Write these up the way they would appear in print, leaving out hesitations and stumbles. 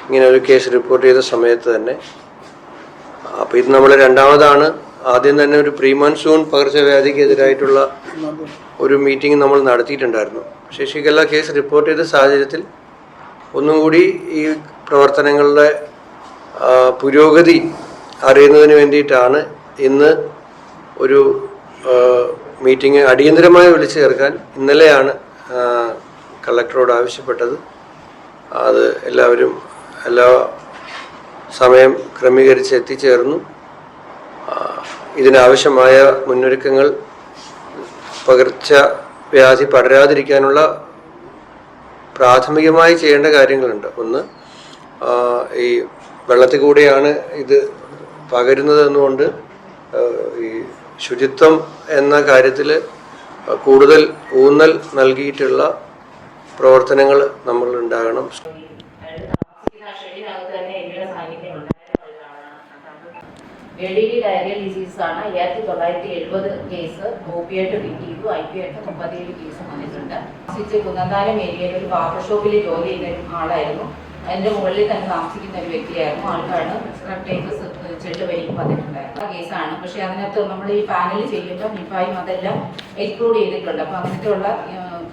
ഇങ്ങനെ ഒരു case report ചെയ്ത സമയത്ത് തന്നെ. അപ്പോൾ ഇത് നമ്മൾ രണ്ടാമതാണ്. ആദ്യം തന്നെ ഒരു പ്രീ മൺസൂൺ പകർച്ചവ്യാധിക്കെതിരായിട്ടുള്ള ഒരു മീറ്റിംഗ് നമ്മൾ നടത്തിയിട്ടുണ്ടായിരുന്നു. പക്ഷേ ഷിഗല്ല കേസ് റിപ്പോർട്ട് ചെയ്ത സാഹചര്യത്തിൽ ഒന്നും കൂടി ഈ പ്രവർത്തനങ്ങളുടെ പുരോഗതി അറിയുന്നതിന് വേണ്ടിയിട്ടാണ് ഇന്ന് ഒരു മീറ്റിംഗ് അടിയന്തരമായി വിളിച്ചു ചേർക്കാൻ ഇന്നലെയാണ് കളക്ടറോട് ആവശ്യപ്പെട്ടത്. അത് എല്ലാവരും എല്ലാ സമയം ക്രമീകരിച്ച് എത്തിച്ചേർന്നു. ഇതിനാവശ്യമായ മുന്നൊരുക്കങ്ങൾ പകർച്ചവ്യാധി പടരാതിരിക്കാനുള്ള പ്രാഥമികമായി ചെയ്യേണ്ട കാര്യങ്ങളുണ്ട്. ഒന്ന്, ഈ വെള്ളത്തിൽ കൂടെയാണ് ഇത് പകരുന്നത് എന്നുകൊണ്ട് ഈ ശുചിത്വം എന്ന കാര്യത്തിൽ കൂടുതൽ ഊന്നൽ നൽകിയിട്ടുള്ള പ്രവർത്തനങ്ങൾ നമ്മൾ ഉണ്ടാകണം. ADD ഡയറിയൽ ഡിസീസ് ആണ്. 1970 കേസ് OP ആയിട്ട് ഫിറ്റ് ചെയ്തു. IP ആയിട്ട് 37 കേസ് വന്നിട്ടുണ്ട്. കുന്നന്താനം ഏരിയയിൽ ഒരു ബാർബർ ഷോപ്പിൽ ജോലി ചെയ്യുന്ന ആളായിരുന്നു. അതിന്റെ മുകളിൽ തന്നെ താമസിക്കുന്ന ഒരു വ്യക്തിയായിരുന്നു. ആൾക്കാണ് സ്ക്രപ്റ്റേജസ് ചെള്ളു വരിക്കും വന്നിട്ടുണ്ടായിരുന്നു. ആ കേസാണ്. പക്ഷെ അതിനകത്ത് നമ്മൾ ഈ പാനൽ ചെയ്യുമ്പോൾ നിഫായും അതെല്ലാം എക്സ്ക്ലൂഡ് ചെയ്തിട്ടുണ്ട്. അപ്പൊ അങ്ങനത്തെയുള്ള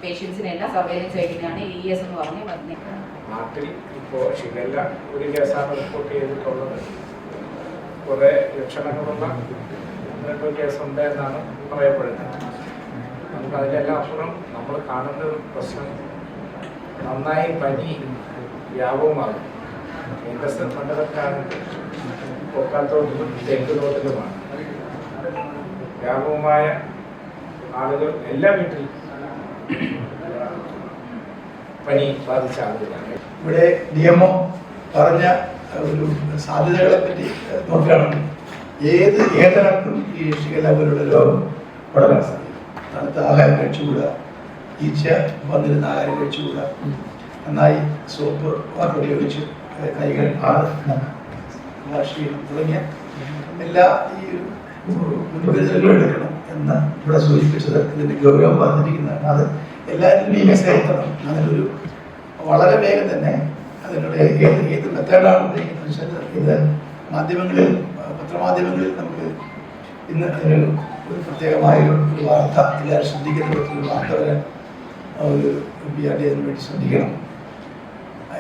പേഷ്യൻസിനെല്ലാം സർവൈലൻസ് ചെയ്യുന്നതാണ് ES എന്ന് പറഞ്ഞ് വന്നത്. നാട്ടിൽ ഇപ്പോൾ ഷിഗല്ല ഒരു കേസാണ് റിപ്പോർട്ട് ചെയ്തിട്ടുള്ളത്. കുറേ ലക്ഷണങ്ങളുള്ള കേസുണ്ട് എന്നാണ് പറയപ്പെടുന്നത്. നമുക്ക് അതിലെല്ലാം അപ്പുറം നമ്മൾ കാണുന്ന ഒരു പ്രശ്നം, നന്നായി പനി വ്യാപകമാകും. കേന്ദ്ര മണ്ഡലക്കാണ് പൊക്കാത്തോട്ടിലും തെക്ക് തോട്ടിലുമാണ് വ്യാപകമായ ആളുകൾ എല്ലാ വീട്ടിലും പനി ബാധിച്ച ആളുകളാണ്. ഇവിടെ DMO പറഞ്ഞ ഒരു സാധ്യതകളെ പറ്റി നോക്കുകയാണെങ്കിൽ ഏതൊരാൾക്കും ഈ ഷിഗല്ല പോലുള്ള രോഗം വളരാൻ സാധിക്കും. തണുത്ത ആഹാരം കഴിച്ചുകൂടുക, ഈച്ച വന്നിരുന്ന ആഹാരം കഴിച്ചുകൂടുക, നന്നായി സോപ്പ് വാട്ടർ ഉപയോഗിച്ച് കൈകൾ വാഷ് ചെയ്യണം തുടങ്ങിയ എല്ലാ ഈ മുൻകരുതലുകളും എടുക്കണം എന്ന് ഇവിടെ സൂചിപ്പിച്ചത് ഇതിൻ്റെ ഗൗരവം പറഞ്ഞിരിക്കുന്നതാണ്. അത് എല്ലാവരും ഈ മെസ്സേജ് എത്തണം. അതിനൊരു വളരെ വേഗം തന്നെ അതിനുള്ള ഏത് മെത്തേഡാണ് ഉപയോഗിക്കുന്നത് ഇത് മാധ്യമങ്ങളിൽ, പത്രമാധ്യമങ്ങളിൽ നമുക്ക് ഇന്ന് അതിനൊരു പ്രത്യേകമായൊരു വാർത്ത എല്ലാവരും ശ്രദ്ധിക്കുന്ന ഒരു വാർത്ത വരാൻ ഒരു PRD അതിന് വേണ്ടി ശ്രദ്ധിക്കണം.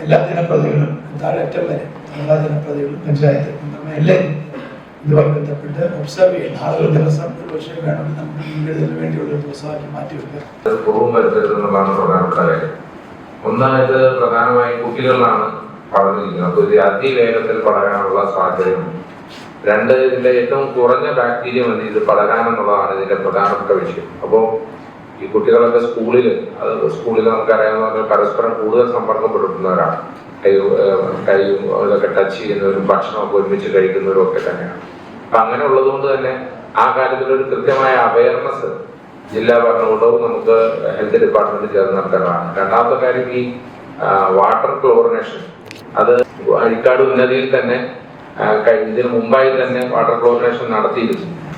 എല്ലാ ജനപ്രതിനിധികളും താഴേറ്റം വരെ എല്ലാ ജനപ്രതിനിധികളും പഞ്ചായത്ത് എല്ലാവരും ഇതുമായി ബന്ധപ്പെട്ട് ഒബ്സർവ് ചെയ്യണം. ആളുകൾ ദിവസം ഒരു പക്ഷേ വേണമെങ്കിൽ നമുക്ക് മുൻകരുതലിന് വേണ്ടിയുള്ള ഒരു ദിവസമാക്കി മാറ്റിവെക്കാം. ഒന്നായത് പ്രധാനമായും കുട്ടികളിലാണ് പടർന്നിരിക്കുന്നത്. അപ്പോൾ ഇത് അതിവേഗത്തിൽ പടരാനുള്ള സാധ്യതയുണ്ട്. രണ്ട്, ഇതിന്റെ ഏറ്റവും കുറഞ്ഞ ബാക്ടീരിയ മതി ഇത് പടരാനെന്നുള്ളതാണ് ഇതിന്റെ പ്രധാനപ്പെട്ട വിഷയം. അപ്പോൾ ഈ കുട്ടികളൊക്കെ സ്കൂളിൽ നമുക്കറിയാവുന്ന പരസ്പരം കൂടുതൽ സമ്പർക്കപ്പെട്ടിട്ടുള്ളവരാണ്. കൈയും ഇതൊക്കെ ടച്ച് ചെയ്യുന്നവരും ഭക്ഷണമൊക്കെ ഒരുമിച്ച് കഴിക്കുന്നവരും ഒക്കെ തന്നെയാണ്. അപ്പൊ അങ്ങനെ ഉള്ളതുകൊണ്ട് തന്നെ ആ കാര്യത്തിലൊരു കൃത്യമായ അവയർനെസ് ജില്ലാ ഭരണകൂടവും നമുക്ക് ഹെൽത്ത് ഡിപ്പാർട്ട്മെന്റ് ചേർന്ന് നടത്തേണ്ടതാണ്. രണ്ടാമത്തെ കാര്യം, ഈ വാട്ടർ ക്ലോറിനേഷൻ, അത് അഴിക്കാട് ഉന്നതിയിൽ തന്നെ ഇതിന് മുമ്പായി തന്നെ വാട്ടർ ക്ലോറിനേഷൻ നടത്തിയിരുന്നു.